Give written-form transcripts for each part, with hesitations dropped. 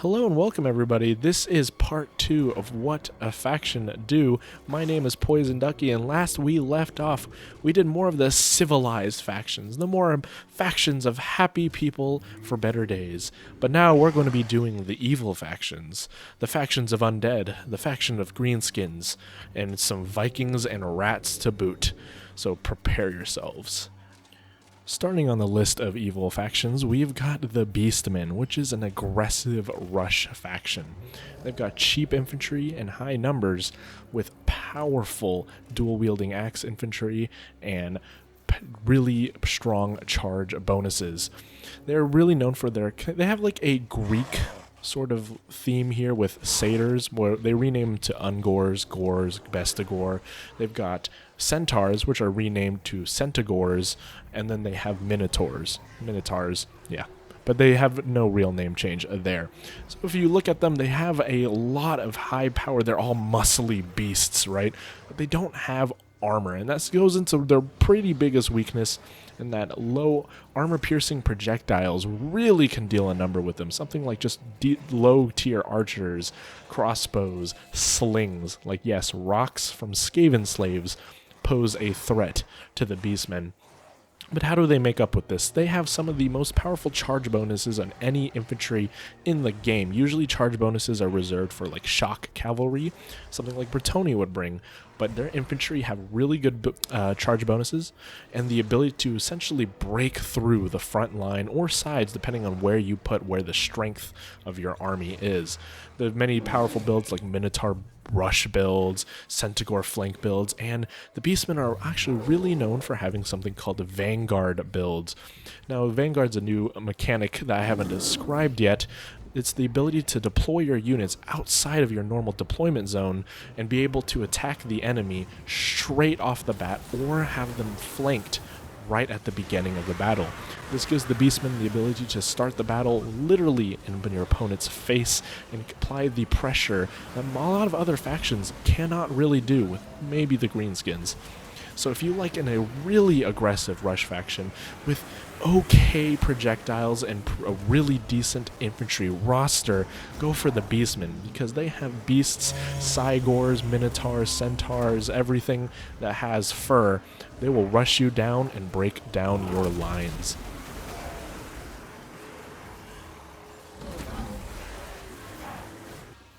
Hello and welcome everybody. This is part 2 of What a Faction Do. My name is Poison Ducky, and last we left off, we did more of the civilized factions, the more factions of happy people for better days. But now we're going to be doing the evil factions, the factions of undead, the faction of greenskins, and some Vikings and rats to boot. So prepare yourselves. Starting on the list of evil factions, we've got the Beastmen, which is an aggressive rush faction. They've got cheap infantry and high numbers with powerful dual-wielding axe infantry and really strong charge bonuses. They're really known for they have like a Greek sort of theme here with satyrs, where they rename them to Ungors, Gors, Bestigor. They've got centaurs, which are renamed to Centaurs, and then they have minotaurs, yeah. But they have no real name change there. So if you look at them, they have a lot of high power. They're all muscly beasts, right? But they don't have armor, and that goes into their pretty biggest weakness, and that low armor-piercing projectiles really can deal a number with them. Something like just low-tier archers, crossbows, slings. Like, yes, rocks from Skaven slaves pose a threat to the Beastmen. But how do they make up with this? They have some of the most powerful charge bonuses on any infantry in the game. Usually charge bonuses are reserved for like shock cavalry, something like Bretonnia would bring, but their infantry have really good charge bonuses and the ability to essentially break through the front line or sides depending on where you put where the strength of your army is. There are many powerful builds like Minotaur rush builds, Centaur flank builds, and the Beastmen are actually really known for having something called the Vanguard builds. Now, Vanguard's a new mechanic that I haven't described yet. It's the ability to deploy your units outside of your normal deployment zone and be able to attack the enemy straight off the bat or have them flanked right at the beginning of the battle. This gives the Beastmen the ability to start the battle literally in your opponent's face and apply the pressure that a lot of other factions cannot really do with maybe the Greenskins. So if you like in a really aggressive rush faction with okay projectiles and a really decent infantry roster, go for the Beastmen, because they have beasts, Cygors, Minotaurs, Centaurs, everything that has fur. They will rush you down and break down your lines.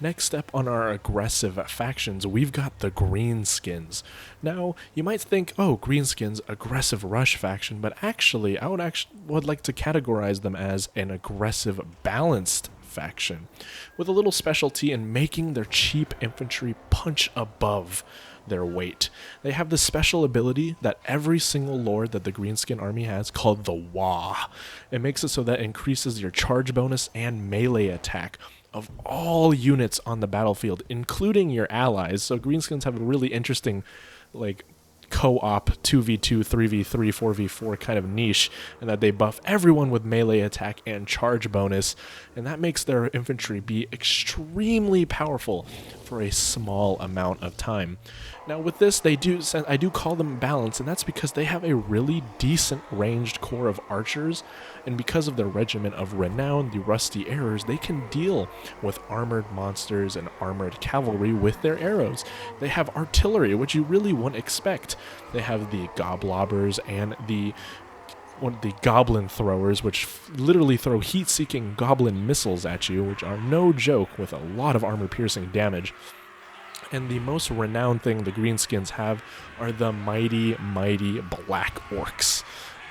Next up on our aggressive factions, we've got the Greenskins. Now, you might think, oh, Greenskins, aggressive rush faction, but actually, I would like to categorize them as an aggressive balanced faction, with a little specialty in making their cheap infantry punch above their weight. They have this special ability that every single lord that the Greenskin army has called the Wah. It makes it so that it increases your charge bonus and melee attack of all units on the battlefield, including your allies. So Greenskins have a really interesting, like, co-op 2v2, 3v3, 4v4 kind of niche, and that they buff everyone with melee attack and charge bonus, and that makes their infantry be extremely powerful for a small amount of time. Now with this, I do call them balanced, and that's because they have a really decent ranged core of archers, and because of their regiment of renown, the Rusty Arrows, they can deal with armored monsters and armored cavalry with their arrows. They have artillery, which you really wouldn't expect. They have the goblobbers and the goblin throwers, which literally throw heat-seeking goblin missiles at you, which are no joke with a lot of armor-piercing damage. And the most renowned thing the Greenskins have are the mighty, mighty Black Orcs.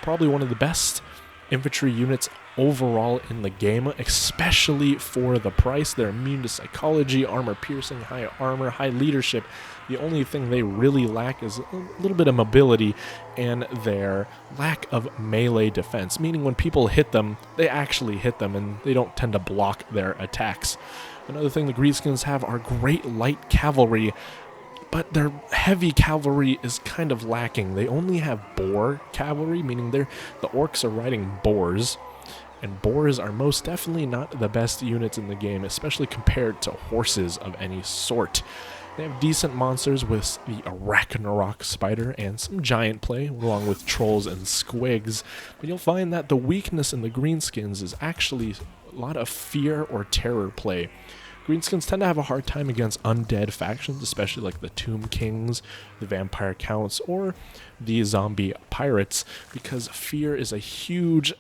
Probably one of the best infantry units overall in the game, especially for the price. They're immune to psychology, armor-piercing, high armor, high leadership. The only thing they really lack is a little bit of mobility and their lack of melee defense, meaning when people hit them, they actually hit them and they don't tend to block their attacks. Another thing the Greenskins have are great light cavalry, but their heavy cavalry is kind of lacking. They only have boar cavalry, meaning the orcs are riding boars, and boars are most definitely not the best units in the game, especially compared to horses of any sort. They have decent monsters with the Arachnarok spider and some giant play, along with trolls and squigs, but you'll find that the weakness in the Greenskins is actually lot of fear or terror play. Greenskins tend to have a hard time against undead factions, especially like the Tomb Kings, the Vampire Counts, or the Zombie Pirates, because fear is a huge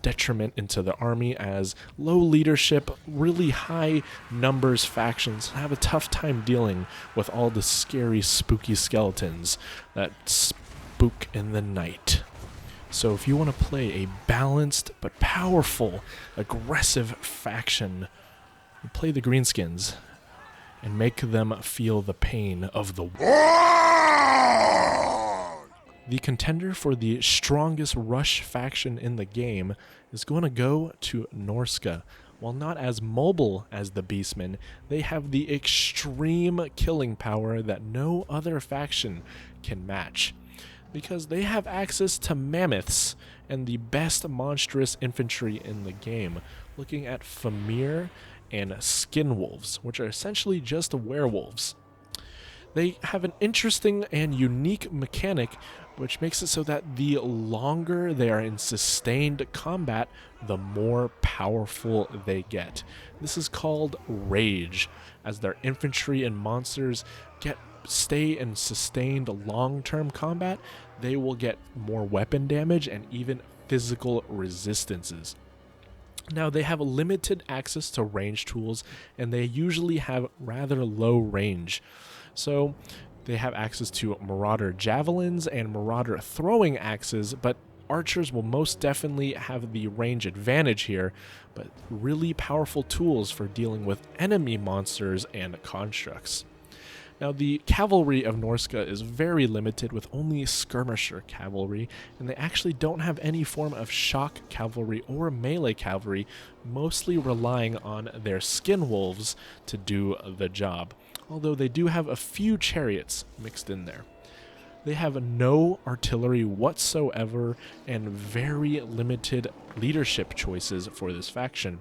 detriment into the army, as low leadership, really high numbers factions have a tough time dealing with all the scary, spooky skeletons that spook in the night. So if you want to play a balanced but powerful, aggressive faction, play the Greenskins and make them feel the pain of the war. The contender for the strongest rush faction in the game is going to go to Norska. While not as mobile as the Beastmen, they have the extreme killing power that no other faction can match, because they have access to mammoths and the best monstrous infantry in the game, looking at Famir and Skinwolves, which are essentially just werewolves. They have an interesting and unique mechanic, which makes it so that the longer they are in sustained combat, the more powerful they get. This is called Rage, as their infantry and monsters stay in sustained long-term combat. They will get more weapon damage and even physical resistances. Now, they have a limited access to range tools, and they usually have rather low range. So they have access to Marauder javelins and Marauder throwing axes, but archers will most definitely have the range advantage here, but really powerful tools for dealing with enemy monsters and constructs. Now, the cavalry of Norska is very limited, with only skirmisher cavalry, and they actually don't have any form of shock cavalry or melee cavalry, mostly relying on their skinwolves to do the job, although they do have a few chariots mixed in there. They have no artillery whatsoever and very limited leadership choices for this faction.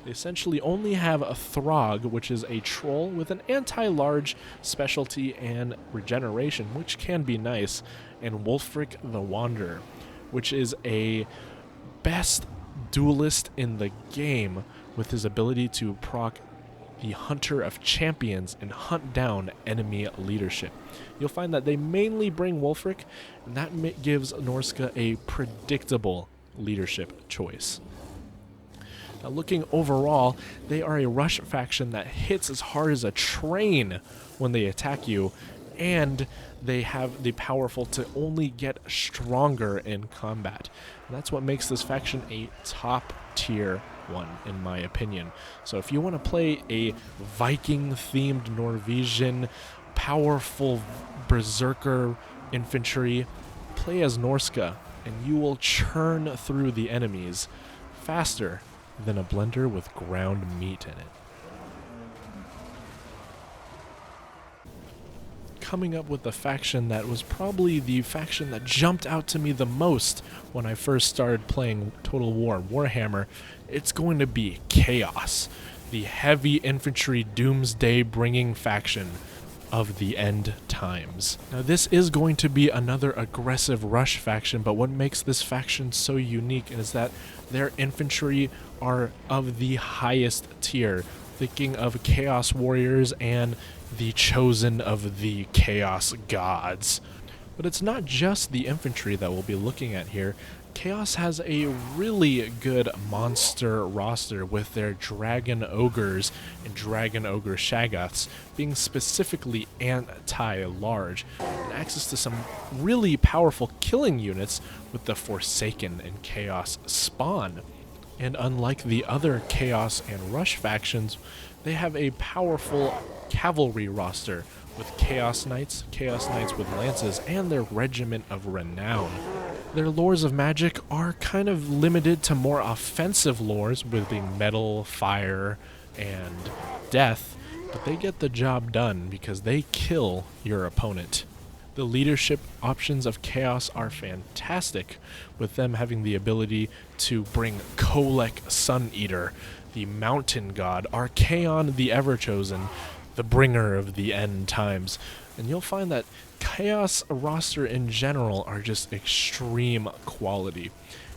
They essentially only have a Throg, which is a troll with an anti-large specialty and regeneration, which can be nice, and Wulfric the Wanderer, which is a best duelist in the game with his ability to proc the Hunter of Champions and hunt down enemy leadership. You'll find that they mainly bring Wulfric, and that gives Norska a predictable leadership choice. Now, looking overall, they are a rush faction that hits as hard as a train when they attack you, and they have the powerful to only get stronger in combat. And that's what makes this faction a top tier one, in my opinion. So if you want to play a Viking-themed Norwegian, powerful berserker infantry, play as Norska, and you will churn through the enemies faster than a blender with ground meat in it. Coming up with the faction that was probably the faction that jumped out to me the most when I first started playing Total War Warhammer, it's going to be Chaos, the heavy infantry doomsday bringing faction of the end times. Now, this is going to be another aggressive rush faction, but what makes this faction so unique is that their infantry are of the highest tier, thinking of Chaos Warriors and the chosen of the Chaos Gods. But it's not just the infantry that we'll be looking at here. Chaos has a really good monster roster, with their Dragon Ogres and Dragon Ogre Shaggoths being specifically anti-large, and access to some really powerful killing units with the Forsaken and Chaos Spawn. And unlike the other Chaos and Rush factions, they have a powerful cavalry roster with Chaos Knights with lances, and their Regiment of Renown. Their lores of magic are kind of limited to more offensive lores, with being metal, fire, and death, but they get the job done because they kill your opponent. The leadership options of Chaos are fantastic, with them having the ability to bring Kolek Sun Eater, the mountain god, Archaon the Everchosen, the bringer of the end times. And you'll find that Chaos roster in general are just extreme quality.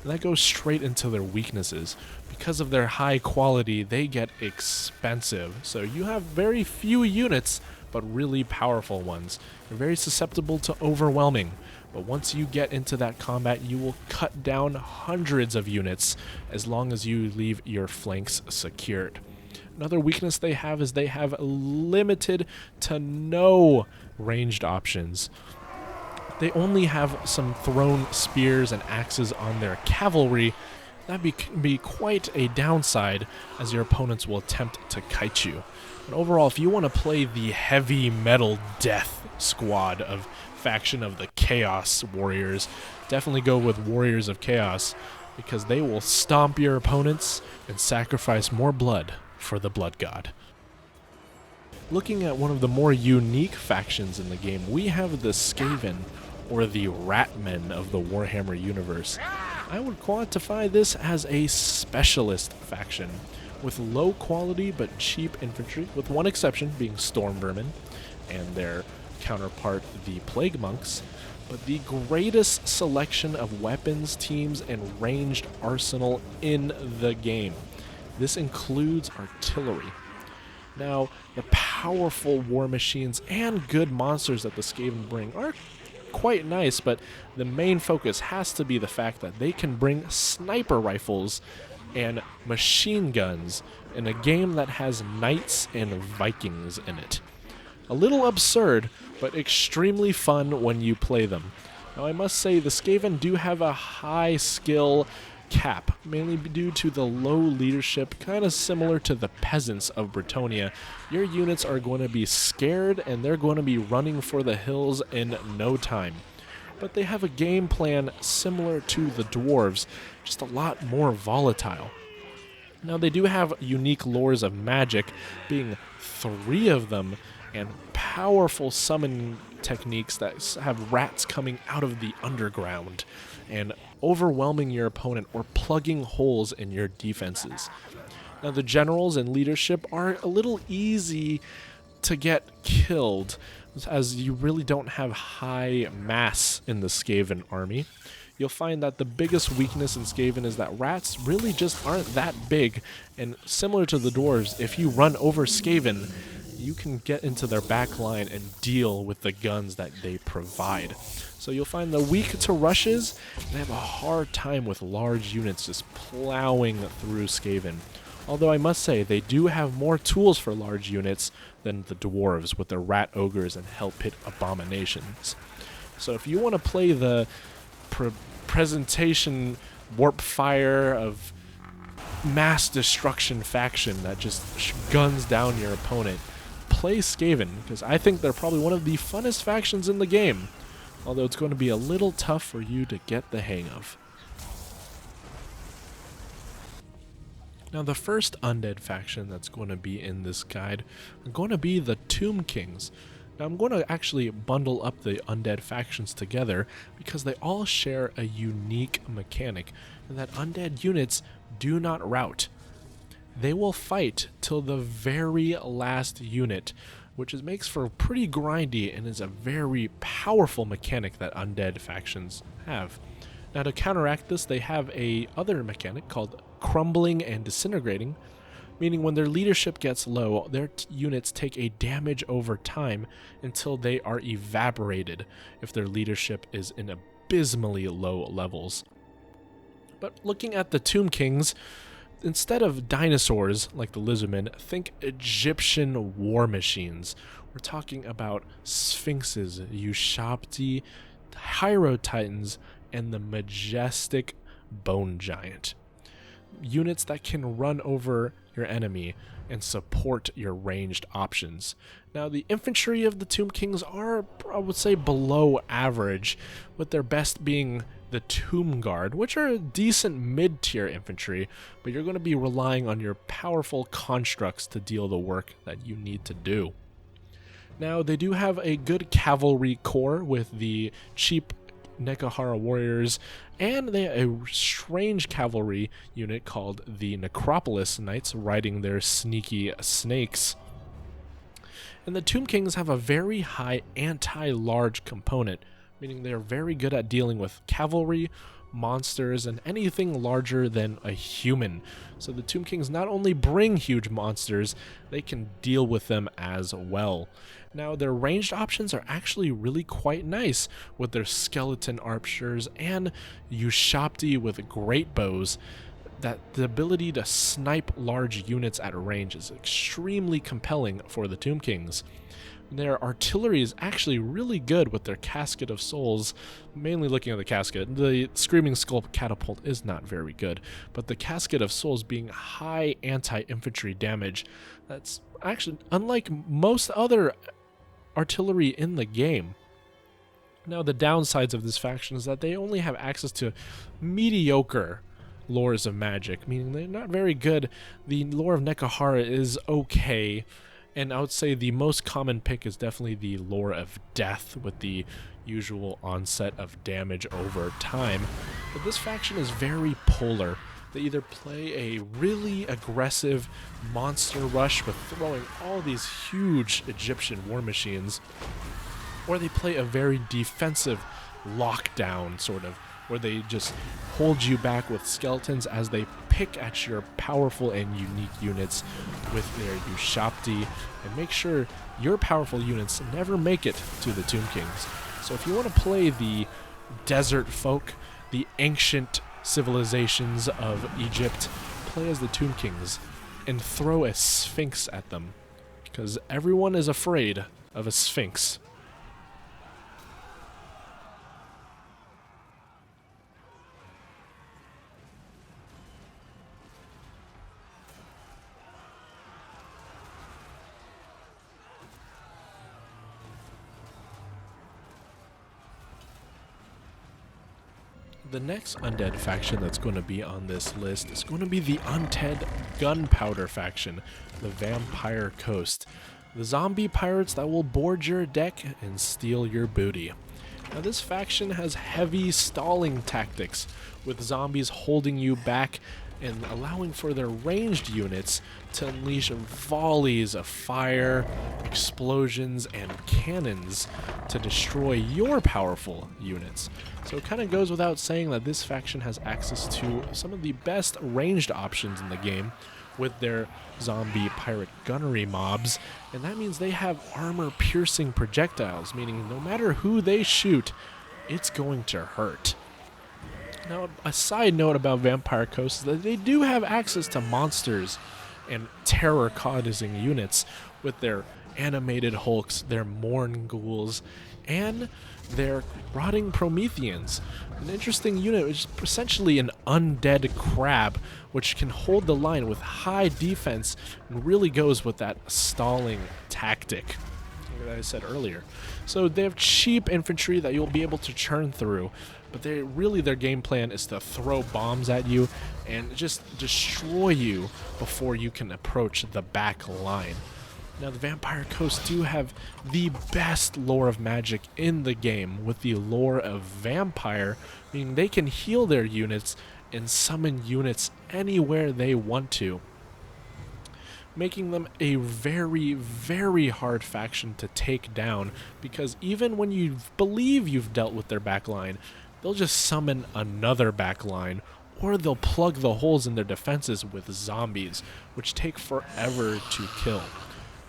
and that goes straight into their weaknesses. Because of their high quality, they get expensive, so you have very few units, but really powerful ones. You're very susceptible to overwhelming, but once you get into that combat, you will cut down hundreds of units as long as you leave your flanks secured. Another weakness they have is they have limited to no ranged options. They only have some thrown spears and axes on their cavalry. That'd be quite a downside, as your opponents will attempt to kite you. But overall, if you want to play the heavy metal death squad of faction of the Chaos Warriors, definitely go with Warriors of Chaos, because they will stomp your opponents and sacrifice more blood for the Blood God. Looking at one of the more unique factions in the game, we have the Skaven, or the Ratmen of the Warhammer universe. I would quantify this as a specialist faction, with low quality but cheap infantry, with one exception being Storm Vermin, and their counterpart, the Plague Monks, but the greatest selection of weapons, teams, and ranged arsenal in the game. This includes artillery. Now, the powerful war machines and good monsters that the Skaven bring are quite nice, but the main focus has to be the fact that they can bring sniper rifles and machine guns in a game that has knights and Vikings in it. A little absurd, but extremely fun when you play them. Now, I must say the Skaven do have a high skill cap, mainly due to the low leadership, kind of similar to the peasants of Bretonnia. Your units are going to be scared and they're going to be running for the hills in no time. But they have a game plan similar to the dwarves, just a lot more volatile. Now, they do have unique lores of magic, being 3 of them, and powerful summon techniques that have rats coming out of the underground and overwhelming your opponent or plugging holes in your defenses. Now, the generals and leadership are a little easy to get killed, as you really don't have high mass in the Skaven army. You'll find that the biggest weakness in Skaven is that rats really just aren't that big, and similar to the dwarves, if you run over Skaven, you can get into their back line and deal with the guns that they provide. So you'll find they're weak to rushes, and they have a hard time with large units just plowing through Skaven. Although I must say, they do have more tools for large units than the dwarves with their rat ogres and hell pit abominations. So if you want to play the presentation warp fire of mass destruction faction that just guns down your opponent, play Skaven, because I think they're probably one of the funnest factions in the game, although it's going to be a little tough for you to get the hang of. Now, the first undead faction that's going to be in this guide are going to be the Tomb Kings. Now, I'm going to actually bundle up the undead factions together because they all share a unique mechanic, and that undead units do not rout. They will fight till the very last unit, which makes for pretty grindy and is a very powerful mechanic that undead factions have. Now, to counteract this, they have a other mechanic called crumbling and disintegrating, meaning when their leadership gets low, their units take a damage over time until they are evaporated if their leadership is in abysmally low levels. But looking at the Tomb Kings, instead of dinosaurs like the lizardmen, think Egyptian war machines. We're talking about sphinxes, Ushabti, Hierotitans, and the majestic bone giant. Units that can run over your enemy and support your ranged options. Now, the infantry of the Tomb Kings are, I would say, below average, with their best being the Tomb Guard, which are a decent mid-tier infantry, but you're going to be relying on your powerful constructs to deal the work that you need to do. Now, they do have a good cavalry corps with the cheap Nekahara warriors, and they have a strange cavalry unit called the Necropolis Knights riding their sneaky snakes. And the Tomb Kings have a very high anti-large component, meaning they're very good at dealing with cavalry, monsters, and anything larger than a human. So the Tomb Kings not only bring huge monsters, they can deal with them as well. Now, their ranged options are actually really quite nice with their skeleton archers and Ushabti with great bows. That the ability to snipe large units at range is extremely compelling for the Tomb Kings. Their artillery is actually really good with their Casket of Souls, mainly looking at the casket. The Screaming Skull catapult is not very good, but the Casket of Souls being high anti-infantry damage, that's actually unlike most other artillery in the game. Now, the downsides of this faction is that they only have access to mediocre lores of magic, meaning they're not very good. The lore of Nekahara is okay, and I would say the most common pick is definitely the lore of death with the usual onset of damage over time. But this faction is very polar. They either play a really aggressive monster rush with throwing all these huge Egyptian war machines, or they play a very defensive lockdown sort of, where they just hold you back with skeletons as they pick at your powerful and unique units with their Ushabti and make sure your powerful units never make it to the Tomb Kings. So if you want to play the desert folk, the ancient civilizations of Egypt, play as the Tomb Kings and throw a sphinx at them, because everyone is afraid of a sphinx. The next undead faction that's going to be on this list is going to be the Undead Gunpowder faction, the Vampire Coast. The zombie pirates that will board your deck and steal your booty. Now, this faction has heavy stalling tactics, with zombies holding you back and allowing for their ranged units to unleash volleys of fire, explosions, and cannons to destroy your powerful units. So it kind of goes without saying that this faction has access to some of the best ranged options in the game with their zombie pirate gunnery mobs, and that means they have armor-piercing projectiles, meaning no matter who they shoot, it's going to hurt. Now, a side note about Vampire Coast is that they do have access to monsters and terror-causing units with their animated hulks, their Morn ghouls, and their rotting Prometheans. An interesting unit which is essentially an undead crab, which can hold the line with high defense and really goes with that stalling tactic that I said earlier. So they have cheap infantry that you'll be able to churn through, but their game plan is to throw bombs at you and just destroy you before you can approach the back line. Now, the Vampire Coast do have the best lore of magic in the game, with the lore of vampire, meaning they can heal their units and summon units anywhere they want to, making them a very, very hard faction to take down, because even when you believe you've dealt with their backline, they'll just summon another backline, or they'll plug the holes in their defenses with zombies, which take forever to kill.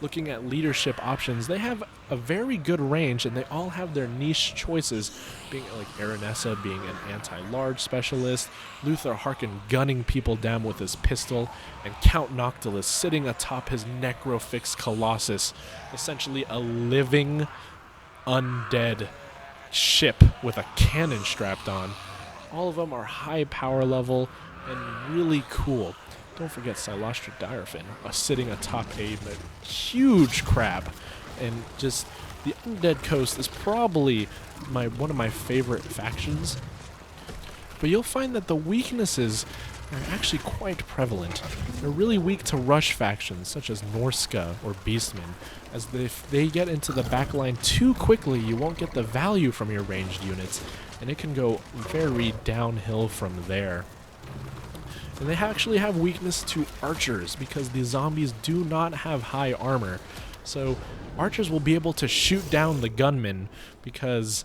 Looking at leadership options, they have a very good range, and they all have their niche choices, being like Aranessa being an anti-large specialist, Luther Harkin gunning people down with his pistol, and Count Noctilus sitting atop his Necrofix Colossus, essentially a living undead ship with a cannon strapped on. All of them are high power level and really cool. Don't forget Silastri Direfin sitting atop a huge crab. And just the Undead Coast is probably one of my favorite factions. But you'll find that the weaknesses are actually quite prevalent. They're really weak to rush factions such as Norska or Beastmen, as if they get into the backline too quickly, you won't get the value from your ranged units, and it can go very downhill from there. And they actually have weakness to archers, because the zombies do not have high armor. So archers will be able to shoot down the gunmen, because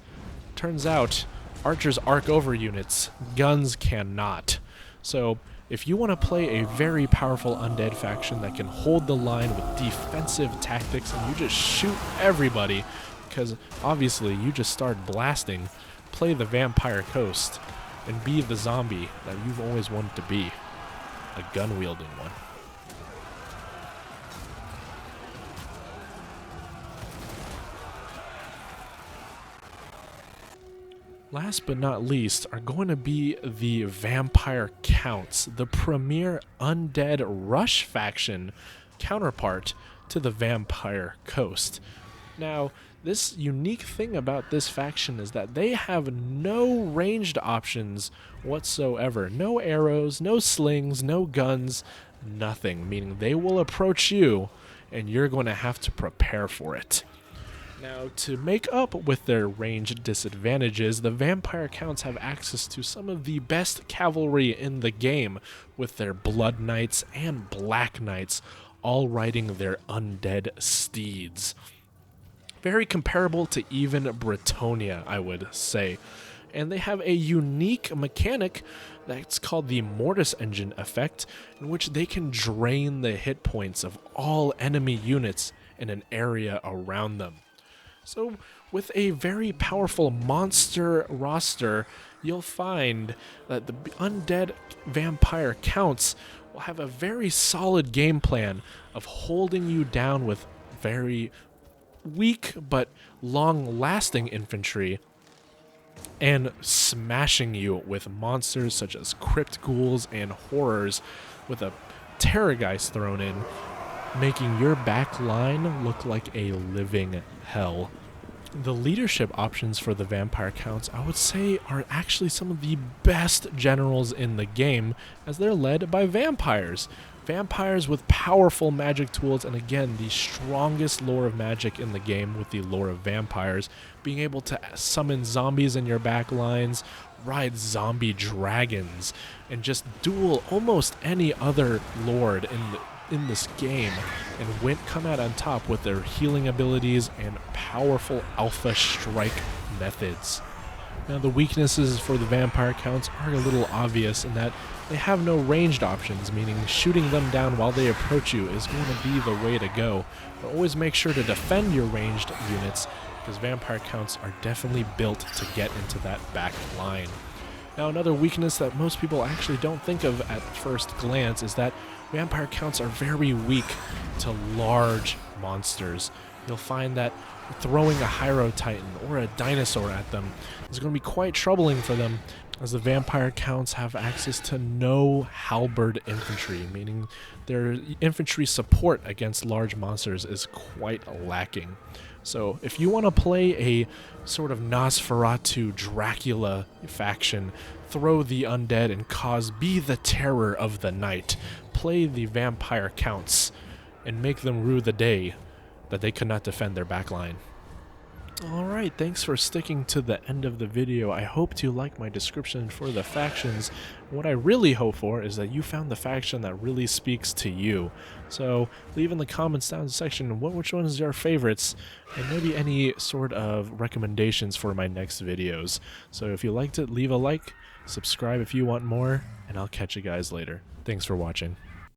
turns out archers arc over units, guns cannot. So if you want to play a very powerful undead faction that can hold the line with defensive tactics and you just shoot everybody, because obviously you just start blasting, play the Vampire Coast and be the zombie that you've always wanted to be, a gun-wielding one. Last but not least are going to be the Vampire Counts, the premier undead rush faction counterpart to the Vampire Coast. Now, this unique thing about this faction is that they have no ranged options whatsoever. No arrows, no slings, no guns, nothing, meaning they will approach you and you're going to have to prepare for it. Now, to make up with their range disadvantages, the Vampire Counts have access to some of the best cavalry in the game, with their Blood Knights and Black Knights all riding their undead steeds. Very comparable to even Bretonia, I would say. And they have a unique mechanic that's called the Mortis Engine effect, in which they can drain the hit points of all enemy units in an area around them. So with a very powerful monster roster, you'll find that the undead Vampire Counts will have a very solid game plan of holding you down with very weak but long-lasting infantry and smashing you with monsters such as crypt ghouls and horrors with a Terrorgeist thrown in, making your back line look like a living hell. The leadership options for the Vampire Counts, I would say, are actually some of the best generals in the game, as they're led by vampires. Vampires with powerful magic tools, and again, the strongest lore of magic in the game with the lore of vampires, being able to summon zombies in your back lines, ride zombie dragons, and just duel almost any other lord in this game, and come out on top with their healing abilities and powerful alpha strike methods. Now, the weaknesses for the Vampire Counts are a little obvious in that they have no ranged options, meaning shooting them down while they approach you is going to be the way to go. But always make sure to defend your ranged units, because Vampire Counts are definitely built to get into that back line. Now, another weakness that most people actually don't think of at first glance is that Vampire Counts are very weak to large monsters. You'll find that throwing a Hyro Titan or a dinosaur at them is going to be quite troubling for them, as the Vampire Counts have access to no halberd infantry, meaning their infantry support against large monsters is quite lacking. So if you want to play a sort of Nosferatu Dracula faction, throw the undead and be the terror of the night, play the Vampire Counts and make them rue the day that they could not defend their backline. Alright, thanks for sticking to the end of the video. I hope you like my description for the factions. What I really hope for is that you found the faction that really speaks to you. So leave in the comments down section which one is your favorites, and maybe any sort of recommendations for my next videos. So if you liked it, leave a like, subscribe if you want more, and I'll catch you guys later. Thanks for watching.